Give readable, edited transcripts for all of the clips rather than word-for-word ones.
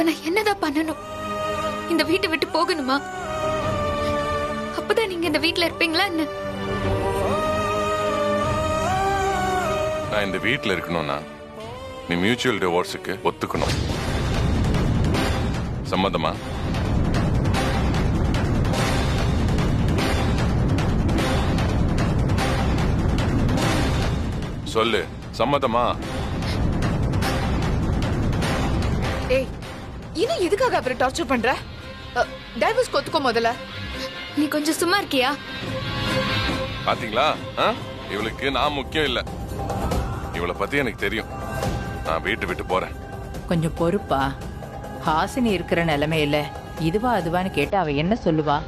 இப்ப நான் என்னதான் பண்ணணும்? இந்த வீட்டை விட்டு போகணுமா? அப்பதான் நீங்க இந்த வீட்டுல இருப்பீங்களா என்ன? நான் இந்த வீட்டுல இருக்கணும்னா நீ மியூச்சுவல் டிவோர்ஸுக்கு ஒத்துக்கணும். சம்மதமா? சொல்லு, சம்மதமா? ஏய், இன்னும் எதுக்காக அவரை டார்ச்சர் பண்ற? டைவர்ஸ் ஒத்துக்கோ முதல்ல. நீ கொஞ்சம் சும்மா இருக்கியா? பாத்தீங்களா, இவளுக்கு நான் முக்கியம் இல்ல. இவளை பத்தி எனக்கு தெரியும். நான் வீட்டு விட்டு போறேன். கொஞ்சம் பொறுப்பா. ஹாசினி இருக்கிற நிலைமையில இதுவா அதுவான்னு கேட்டு அவ என்ன சொல்லுவா?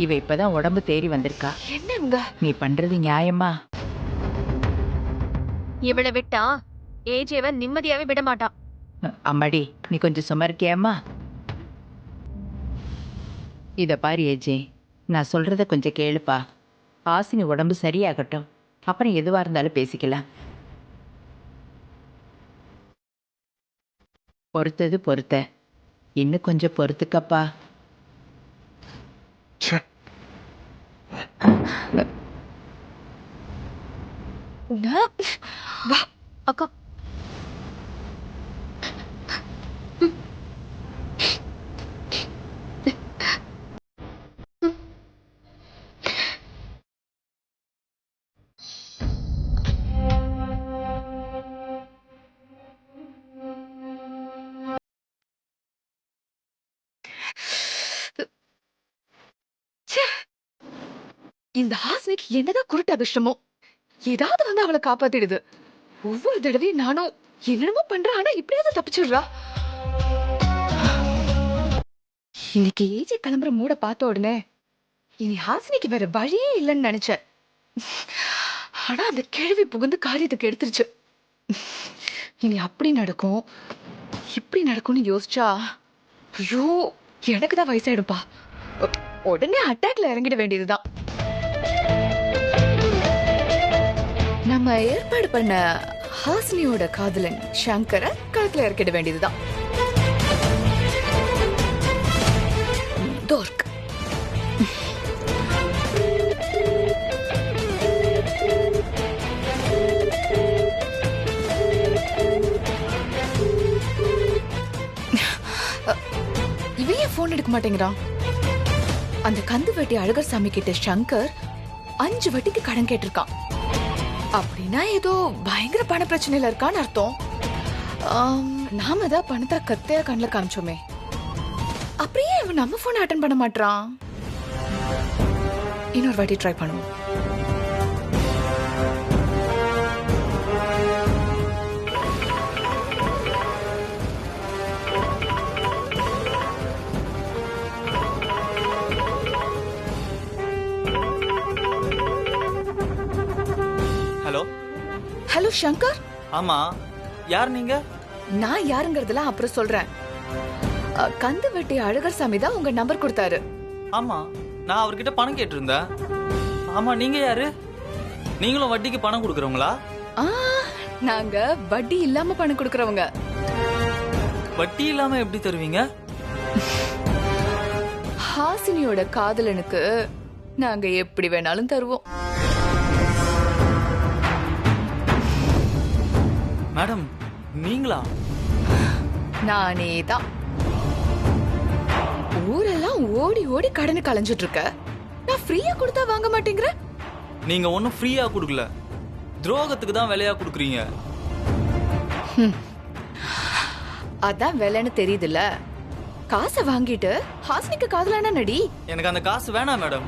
இவ இப்பதான் உடம்பு தேறி வந்திருக்கா. என்னங்க நீ பண்றது நியாயமா? இவளை விட்டா ஏஜேவ நிம்மதியாவே விட மாட்டான். அம்மாடி, நீ கொஞ்சம் சும்மா இருக்கியாம்மா? இத பாரு ஏஜே, நான் சொல்றத கொஞ்சம் கேளுப்பா. ஹாசினி உடம்பு சரியாகட்டும், அப்புறம் எதுவா இருந்தாலும் பேசிக்கலாம். பொறுத்தது பொறுத்த, இன்னும் கொஞ்சம் பொறுத்துக்கப்பா. வா அக்கா. இந்த ஹாசினிக்கு என்னதான் குருட்டு அதிர்ஷ்டமோ, ஏதாவது வந்து அவளை காப்பாத்திடுது. ஒவ்வொரு தடவையும் நானும் என்னென்னமோ பண்றேன், ஆனா இப்படியாவது தப்பிச்சிடுறா. இன்னைக்கு ஏஜி கிளம்புற மூட பார்த்த உடனே இனி ஹாசினிக்கு வேற வழியே இல்லைன்னு நினைச்சேன். ஆனா அந்த கேள்வி புகுந்து காரியத்துக்கு எடுத்துருச்சு. இனி அப்படி நடக்கும் இப்படி நடக்கும்னு யோசிச்சா ஐயோ எனக்கு தான் வயசாயிடும்பா. உடனே அட்டாக்ல இறங்கிட வேண்டியதுதான். நம்ம ஏற்பாடு பண்ண ஹாசினியோட காதலன் சங்கரை களத்துல இறக்கிட வேண்டியதுதான். தோர்க். இவன் ஏன் போன் எடுக்க மாட்டேங்கிறான்? அந்த கந்து வட்டி அழகர் சாமி கிட்ட சங்கர் 5 வட்டிக்கு கடன் கேட்டிருக்கான். அப்படின்னா ஏதோ பயங்கர பண பிரச்சனையில இருக்கான்னு அர்த்தம். நாம தான் பணத்தை கத்தையா கண்ணில் காமிச்சோமே, அப்படியே இவன் நம்ம போன் அட்டன் பண்ண மாட்டான். இன்னொரு வாட்டி ட்ரை பண்ணுவோம். Hello hello Shankar. ஆமா, யார் நீங்க? நான் யாருங்கிறதெல்லாம் அப்புறம் சொல்றேன். கந்து வெட்டி அழகர் சாமி தான் உங்க நம்பர் கொடுத்தாரு. ஆமா, நான் அவர்கிட்ட பணம் கேட்டிருந்தேன். ஆமா, நீங்க யாரு? நீங்களும் வட்டிக்கு பணம் கொடுக்கறவங்களா? நாங்க வட்டி இல்லாம பணம் கொடுக்கறவங்க. வட்டி இல்லாம எப்படி தருவீங்க? ஹாசினியோட காதலனுக்கு நாங்க எப்படி வேணாலும் தருவோம். மேடம், நீங்களா? நானே தான். ஊரெல்லாம் ஓடி ஓடி கடனை கலைஞ்சிட்டு இருக்க, நான் ஃப்ரீயா கொடுத்தா வாங்க மாட்டேங்கிற. நீங்க ஒன்னும் ஃப்ரீயா கொடுக்கல, துரோகத்துக்கு தான் விலையா கொடுக்குறீங்க. அதான் விலைன்னு தெரியுதுல்ல. காசை வாங்கிட்டு ஹாசினிக்கு காதலானா நடி. எனக்கு அந்த காசு வேணாம் மேடம்,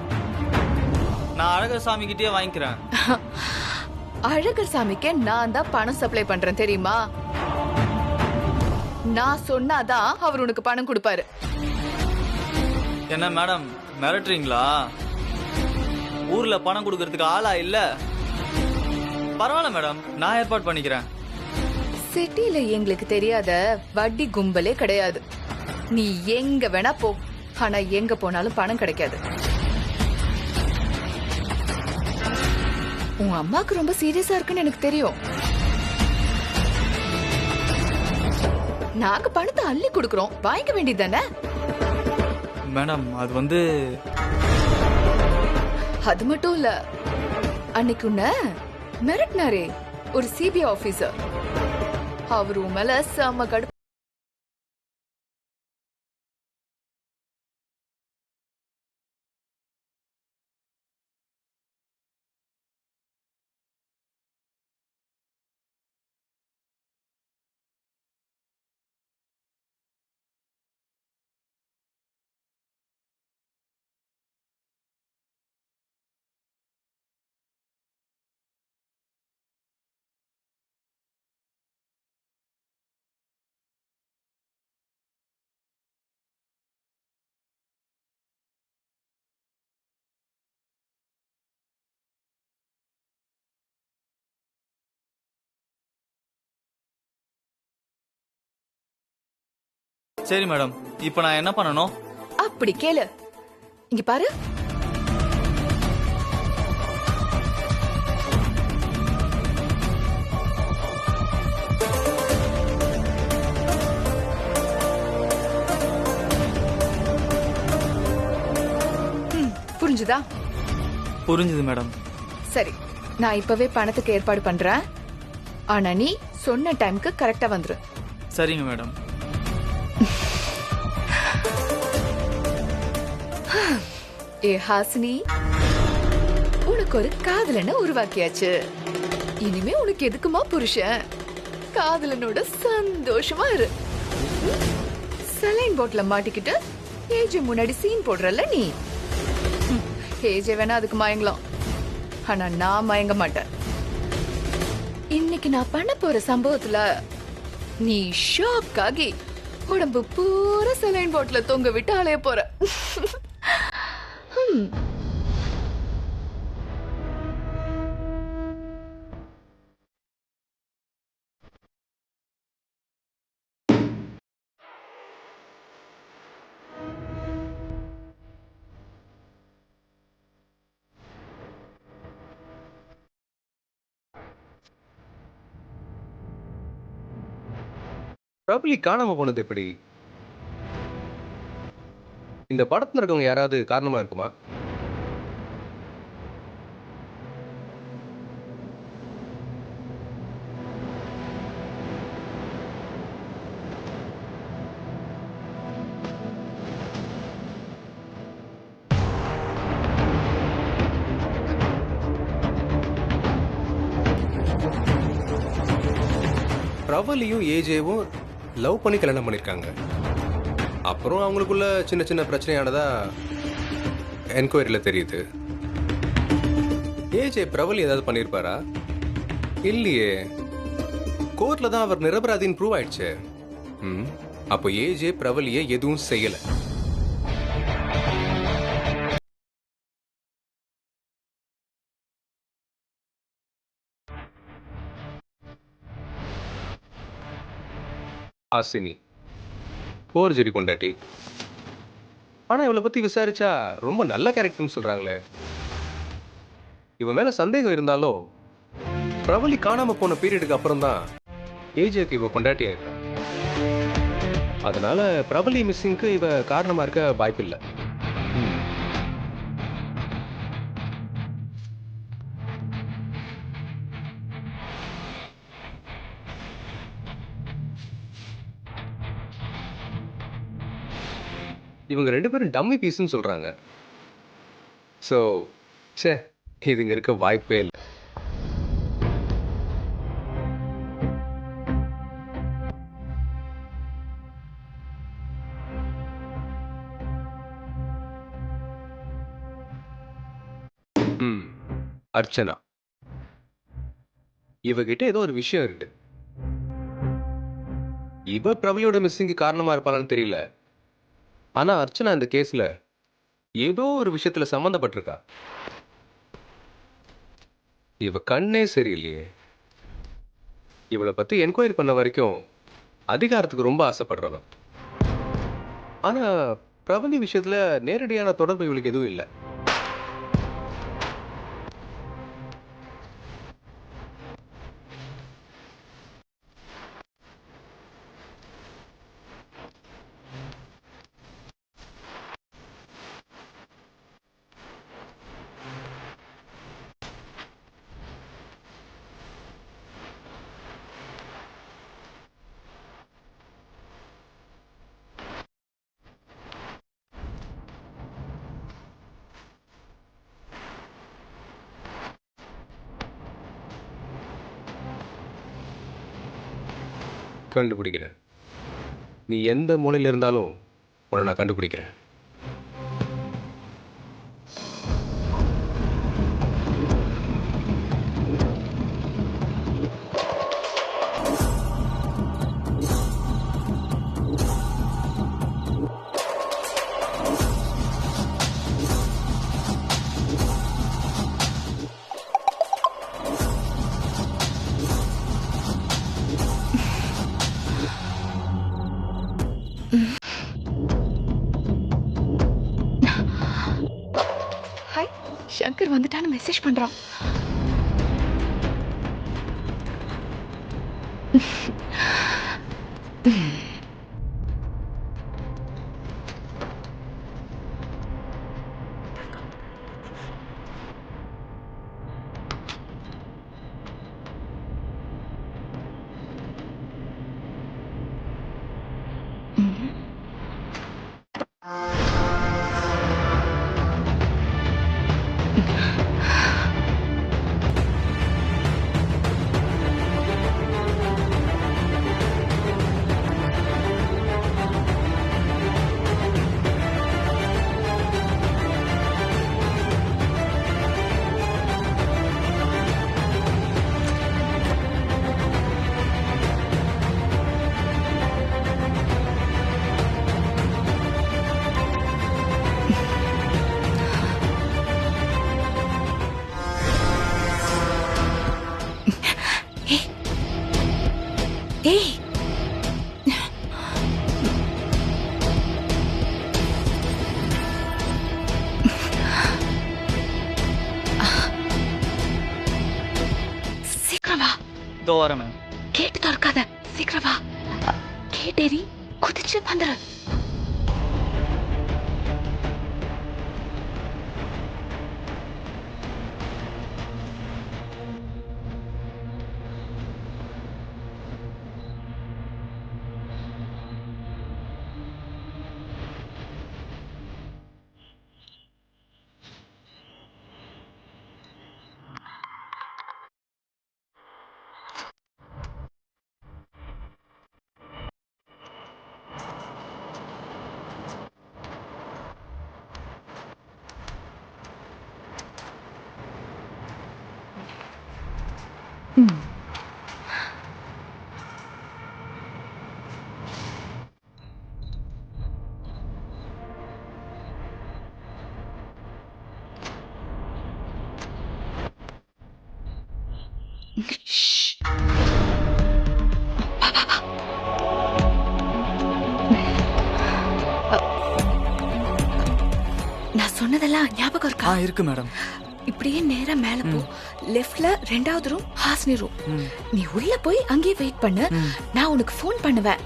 நான் அழகர் சாமி கிட்டே வாங்கிக்கிறேன். அழகர் சாமிக்கு நான் தான் பணம் சப்ளை பண்றேன் தெரியுமா? நான் சொன்னாதான் அவர் உனக்கு பணம் கொடுப்பாரு. என்ன மேடம் மிரட்டுறீங்களா? ஊர்ல பணம் கொடுக்கறதுக்கு ஆளா இல்ல? பரவாயில்ல மேடம், நான் ஏற்பாடு பண்ணிக்கிறேன். சிட்டில எங்களுக்கு தெரியாத வட்டி கும்பலே கிடையாது. நீ எங்க வேணா போ, ஆனா எங்க போனாலும் பணம் கிடைக்காது. உன் அம்மாக்கு ரொம்ப சீரியஸா இருக்குன்னு எனக்கு தெரியும். நாங்க பணத்தை அள்ளி கொடுக்கறோம், வாங்கிக்க வேண்டியதானே? மேடம் அது வந்து அது மட்டும் இல்ல, அன்னைக்கு உன்ன மிரட்டினாரே ஒரு சிபிஐ ஆபீசர், அவர் உன் மேல செம்ம கடுப்பு. சரி மேடம், இப்போ நான் என்ன பண்ணணும்? அப்படி கேளு, இங்க பாரு. புரிஞ்சுதா? புரிஞ்சுது மேடம். சரி, நான் இப்பவே பணத்துக்கு ஏற்பாடு பண்றேன். ஆனா நீ சொன்ன டைம்க்கு கரெக்டா வந்துரு. சரிங்க மேடம். ஏ ஹாசினி, உனக்கு ஒரு காதலனை உருவாக்கியாச்சு. இனிமே உனக்கு எதுக்குமா புருஷன்? காதலனோட சந்தோஷமா இரு. சலைன் போட்ல மாட்டிக்கிட்டு ஏஜே முன்னாடி சீன் போடுறல்ல நீ. ஏஜே வேணா அதுக்கு மயங்கலாம், ஆனா நான் மயங்க மாட்டேன். இன்னைக்கு நான் பண்ண போற சம்பவத்துல நீ ஷாக் ஆகி உடம்பு பூரா சலைன் போட்ல தொங்க விட்டு அலைய போற. பிரபலி காணாம போனது எப்படி? இந்த படத்துல இருக்கவங்க யாராவது காரணமா இருக்குமா? பிரபலியும் ஏஜேவும் லவ் பண்ணி கல்யாணம் பண்ணிருக்காங்க. அப்புறம் அவங்களுக்குள்ள சின்ன சின்ன பிரச்சனையானதா என்கொயரியில தெரியுது. ஏஜே பிரபலி ஏதாவது பண்ணிருப்பாரா? இல்லையே, கோர்ட்ல தான் அவர் நிரபராதின்னு ப்ரூவ் ஆயிடுச்சு. அப்போ ஏஜே பிரபலியை எதுவும் செய்யல. ஹாசினி போர்ஜரி கொண்டாட்டி. ஆனா இவளை பத்தி விசாரிச்சா ரொம்ப நல்ல கேரக்டர்னு சொல்றாங்களே. இவன் மேல சந்தேகம் இருந்தாலும் பிரபலி காணாம போன பீரியடுக்கு அப்புறம் தான் ஏஜேக்கு இவ கொண்டாட்டி ஆயிருக்கா. அதனால பிரபலி மிஸ்ஸிங்க்கு இவ காரணமா இருக்க வாய்ப்பில்லை. இவங்க ரெண்டு பேரும் டம்மி பீஸ்ன்னு சொல்றாங்க. ஸோ சே, இதுங்க இருக்க வாய்ப்பே இல்லை. அர்ச்சனா, இவகிட்ட ஏதோ ஒரு விஷயம் இருக்கு. இவ பிரபலியோட மிஸ்ஸிங்க்கு காரணமா இருப்பாளான்னு தெரியல. ஆனா அர்ச்சனா இந்த கேஸ்ல ஏதோ ஒரு விஷயத்துல சம்பந்தப்பட்டிருக்கா. இவ கண்ணே சரியில்லையே. இவளை பத்தி என்கொயரி பண்ண வரைக்கும் அதிகாரத்துக்கு ரொம்ப ஆசைப்படுறவன். ஆனா பிரபலி விஷயத்துல நேரடியான தொடர்பு இவளுக்கு எதுவும் இல்லை. கண்டுபிடிக்கிறேன். நீ எந்த மூலையில் இருந்தாலும் உன்னை நான் கண்டுபிடிக்கிறேன். ஹாய், சங்கர் வந்துட்டான்னு மெசேஜ் பண்றான். ஏய், சீக்கிரம் வா. இதோ வரேன் மேம். கேட்டு திறக்காத, சீக்கிரம் வா. கேட்டேரி குதிச்சு வந்துரு. ஷ். வா, வா, வா. நான் சொன்னதெல்லாம் ஞாபகம் இருக்கா? இருக்கு மேடம். இப்படியே நேரா மேல போ. லெஃப்ட்ல 2வது ரூம் ஹாஸ்னி ரூம். நீ உள்ள போய் அங்கேயே வெயிட் பண்ணு. நான் உனக்கு ஃபோன் பண்ணுவேன்.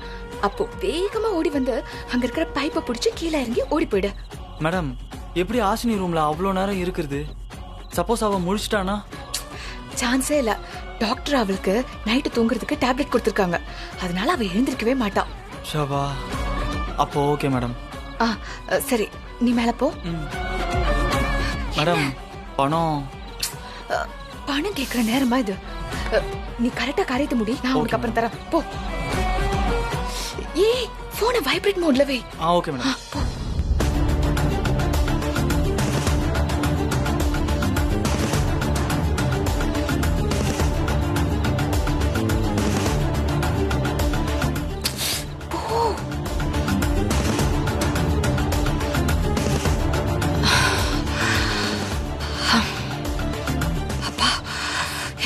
அப்போ வேகமா ஓடி வந்து அங்க இருக்கிற பைப்பை பிடிச்சு கீழே இறங்கி ஓடி போயிடு. மேடம், எப்படி ஹாசினி ரூம்ல அவ்வளோ நேரம் இருக்கிறது? சப்போஸ் அவ முழிச்சிட்டானா? சான்ஸே இல்ல. டாக்டர் அவளுக்கு நைட்டு தூங்குறதுக்கு டேப்லெட் கொடுத்துருக்காங்க. அதனால அவ எழுந்திருக்கவே மாட்டான். ஷபா, அப்போ ஓகே மேடம். சரி, நீ மேல போ. மேடம், பணம் பணம் கேக்குற நேரமா இது? நீ கரெக்டா காரியத்தை முடி. நான் உனக்கு அப்புறம் தரேன். போ. ஏய், போனை வைப்ரேட் மோட்ல வை. Okay madam. போ.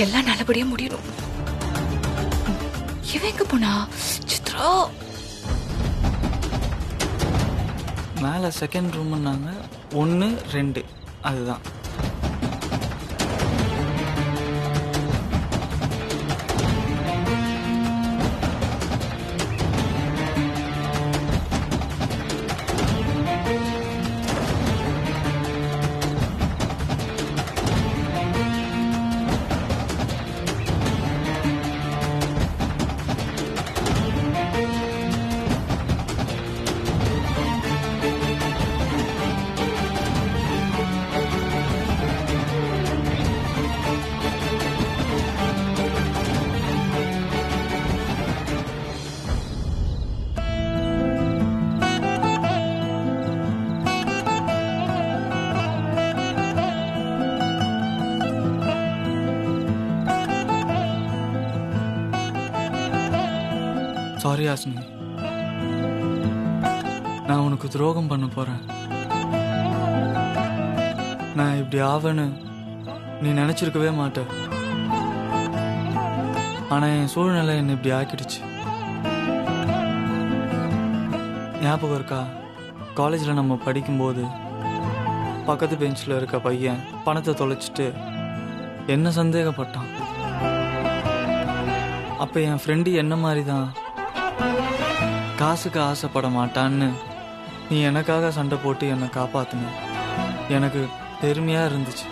எல்லாம் நல்லபடியா முடியணும். இவன் எங்க போனா? சித்ரா மேலே செகண்ட் ரூம்னாங்க. 1, 2 அதுதான். சாரி ஹாசினி, நான் உனக்கு துரோகம் பண்ண போறேன். நான் இப்படி ஆவேன்னு நீ நினைச்சிருக்கவே மாட்ட. ஆனா என் சூழ்நிலை என்னை இப்படி ஆக்கிடுச்சு. ஞாபகம் இருக்கா, காலேஜில் நம்ம படிக்கும்போது பக்கத்து பெஞ்சில் இருக்க பையன் பணத்தை தொலைச்சிட்டு என்ன சந்தேகப்பட்டான். அப்போ என் ஃப்ரெண்டு என்ன மாதிரி தான் காசுக்கு ஆசைப்பட மாட்டான்னு நீ எனக்காக சண்டை போட்டு என்னை காப்பாத்தின. எனக்கு பெருமையாக இருந்துச்சு.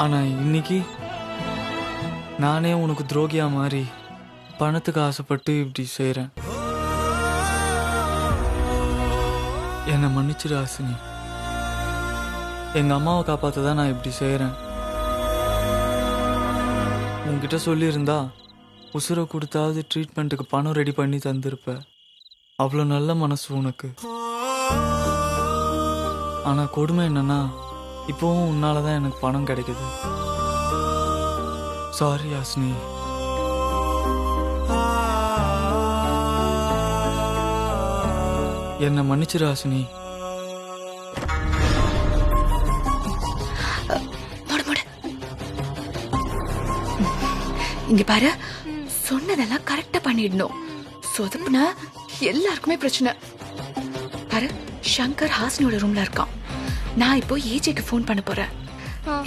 ஆனால் இன்னைக்கு நானே உனக்கு துரோகியா மாதிரி பணத்துக்கு ஆசைப்பட்டு இப்படி செய்கிறேன். என்னை மன்னிச்சிரு ஹாசினி. எங்கள் அம்மாவை காப்பாற்ற தான் நான் இப்படி செய்கிறேன். உன்கிட்ட சொல்லியிருந்தா உசுரை கொடுத்தாவது ட்ரீட்மெண்ட்டுக்கு பணம் ரெடி பண்ணி தந்திருப்ப. அவ்வளோ நல்ல மனசு உனக்கு. ஆனால் கொடுமை என்னன்னா, இப்போவும் உன்னால தான் எனக்கு பணம் கிடைக்குது. சாரி ஹாசினி. என்னை மன்னிச்சிரு ஹாசினி. இங்க பாரு, சொன்னதெல்லாம் கரெக்டா பண்ணிடணும். சொதப்புனா எல்லாருக்குமே பிரச்சனை. பாரு, சங்கர் ஹாசினியோட ரூம்ல இருக்கான். நான் இப்போ ஏஜேக்கு ஃபோன் பண்ண போறேன்.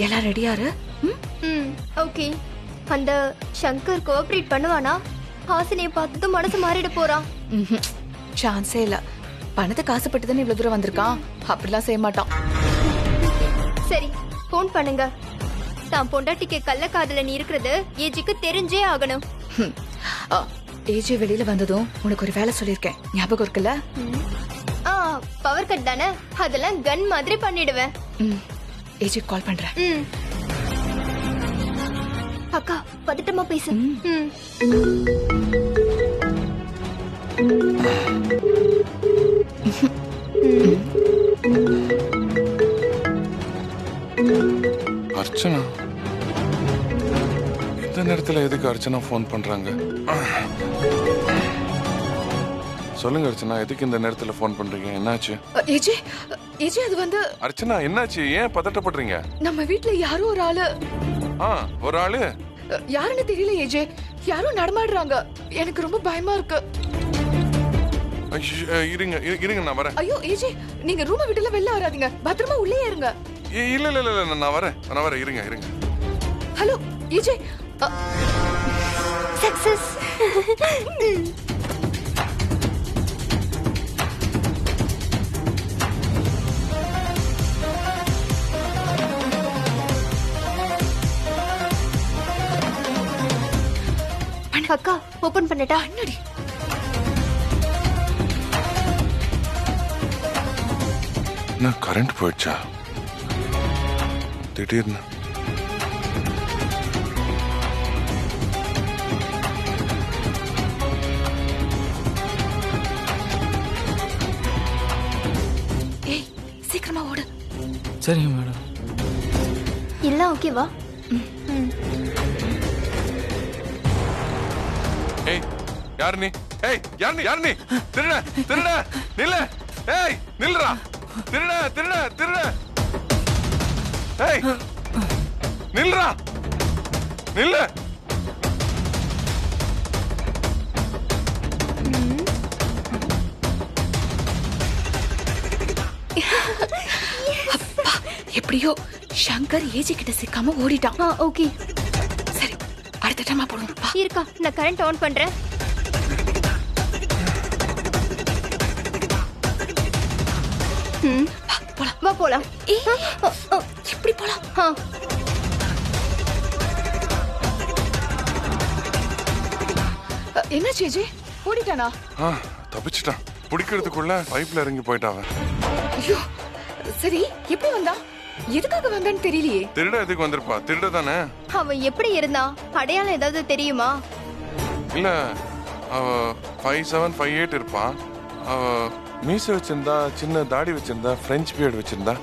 எல்லாம் ரெடியாரு? ஓகே. அந்த சங்கர் கோஆபரேட் பண்ணுவானா? ஹாசினியை பார்த்ததும் மனசு மாறிட போறான். சான்ஸே இல்ல. பணத்துக்கு ஆசைப்பட்டு தானே இவ்வளவு தூரம் வந்திருக்கான். அப்படிலாம் செய்ய மாட்டான். சரி, ஃபோன் பண்ணுங்க. தான் பொண்டாட்டிக்கு கள்ளக்காதல நீ இருக்கிறது ஏஜிக்கு தெரிஞ்சே ஆகணும். ஏஜே வெளியில வந்ததும் உனக்கு ஒரு வேலை சொல்லியிருக்கேன், ஞாபகம் இருக்குல்ல? பவர் கட் தானே, அதெல்லாம் கன் மாதிரி பண்ணிடுவேன். ஏஜே கால் பண்றேன். அக்கா பதட்டமா பேசு. அர்ச்சனா இந்த நேரத்துல எதுக்கு அர்ச்சனா ஃபோன் பண்றாங்க? சொல்லுங்க அர்ச்சனா, எதுக்கு இந்த நேரத்துல ஃபோன் பண்றீங்க? என்னாச்சு? ஏஜே, ஏஜே அது வந்து அர்ச்சனா என்னாச்சு? ஏன் பதட்டப்படுறீங்க? நம்ம வீட்ல யாரோ ஒரு ஆளு. ஒரு ஆளு யாருன்னு தெரியல ஏஜே. யாரோ நடமாடுறாங்க. எனக்கு ரொம்ப பயமா இருக்கு. இருங்க இருங்க, நான் வரேன். ஐயோ ஏஜே, நீங்க ரூமை விட்டுல வெளில வராதீங்க. பத்திரமா உள்ளே இருங்க. இல்ல இல்ல இல்ல, நான் வரேன். இருங்க இருங்க. Hello AJ. சக்சஸ். அக்கா ஓபன் பண்ணட்டா? அண்ணடி, என்ன கரண்ட் போயிடுச்சா திடீர்னு? ஏய் சீக்கிரமா ஓடு. சரிங்க மேடம். எல்லாம் ஓகேவா? ஏய் யார் நீ? யார் நீ? திருட நில்ல. ஏய் நில்றா. திருட. ஏய் நில்றா. நில்லு. அப்பா, எப்படியோ சங்கர் ஏஜி கிட்ட சிக்காம ஓடிட்டான். ஓகே. சரி, அடுத்த டைமா போடுவோம். இருக்கா, நான் கரண்ட் ஆன் பண்றேன். போலாம். வா போலாம். எப்படி போலாம்? என்னாச்சு ஏஜி? ஓடிட்டானா? தப்பிச்சிட்டான். பிடிக்கிறதுக்குள்ள பைப்ல இறங்கி போயிட்டாவ. ஐயோ, சரி எப்படி வந்தா? எதுக்காக வந்தான்னு தெரியலையே. திருட எதுக்கு வந்திருப்பா? திருட தானே. அவன் எப்படி இருந்தான்? அடையாளம் ஏதாவது தெரியுமா? இல்ல, அவ 5758 இருப்பான். அவ மீச வச்சிருந்தா, சின்ன தாடி வச்சிருந்தா, பிரெஞ்சு பியர்டு வச்சிருந்தா.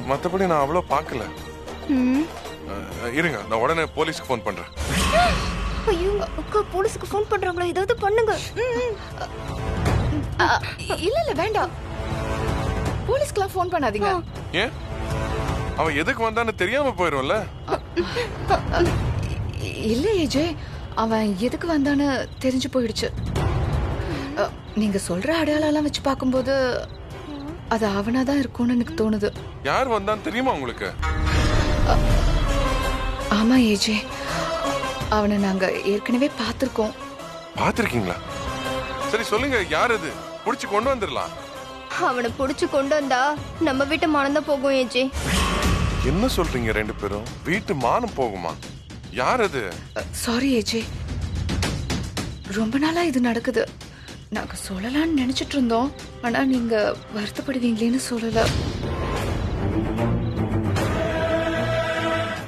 மத்தபடி நான் அவ்வளோ பார்க்கல. இருங்க, நான் உடனே போலீஸ்க்கு ஃபோன் பண்றேன். ஐயோ, அக்கா போலீஸ்க்கு ஃபோன் பண்றாங்களா? ஏதாவது பண்ணுங்க. இல்ல இல்ல வேண்டாம், போலீஸ்க்குலாம் ஃபோன் பண்ணாதீங்க. ஏன் அவன் எதுக்கு வந்தான்னு தெரியாம போயிரும்ல. இல்ல ஏஜே, அவன் எதுக்கு வந்தான்னு தெரிஞ்சு போயிடுச்சு. நீங்க சொல்ற அடையாளம் வச்சு பார்க்கும்போது அது அவனாதான் இருக்கும்னு எனக்கு தோணுது. யார் வந்தான்னு தெரியுமா உங்களுக்கு? ஆமா ஏஜே, அவனை நாங்க ஏற்கனவே பார்த்திருக்கோம். பாத்திருக்கீங்களா? சரி சொல்லுங்க, யார் அது? புடிச்சு கொண்டு வந்துடலாம். அவனை புடிச்சு கொண்டு வந்தா நம்ம வீட்டு மானம் தான் போகும் ஏஜி. என்ன சொல்றீங்க ரெண்டு பேரும்? வீட்டு மானம் போகுமா? யார் அது? சாரி ஏஜே, ரொம்ப நாளா இது நடக்குது. நாங்க சொல்லலாம்னு நினைச்சிட்டு இருந்தோம், ஆனா நீங்க வருத்தப்படுவீங்களேன்னு சொல்லல.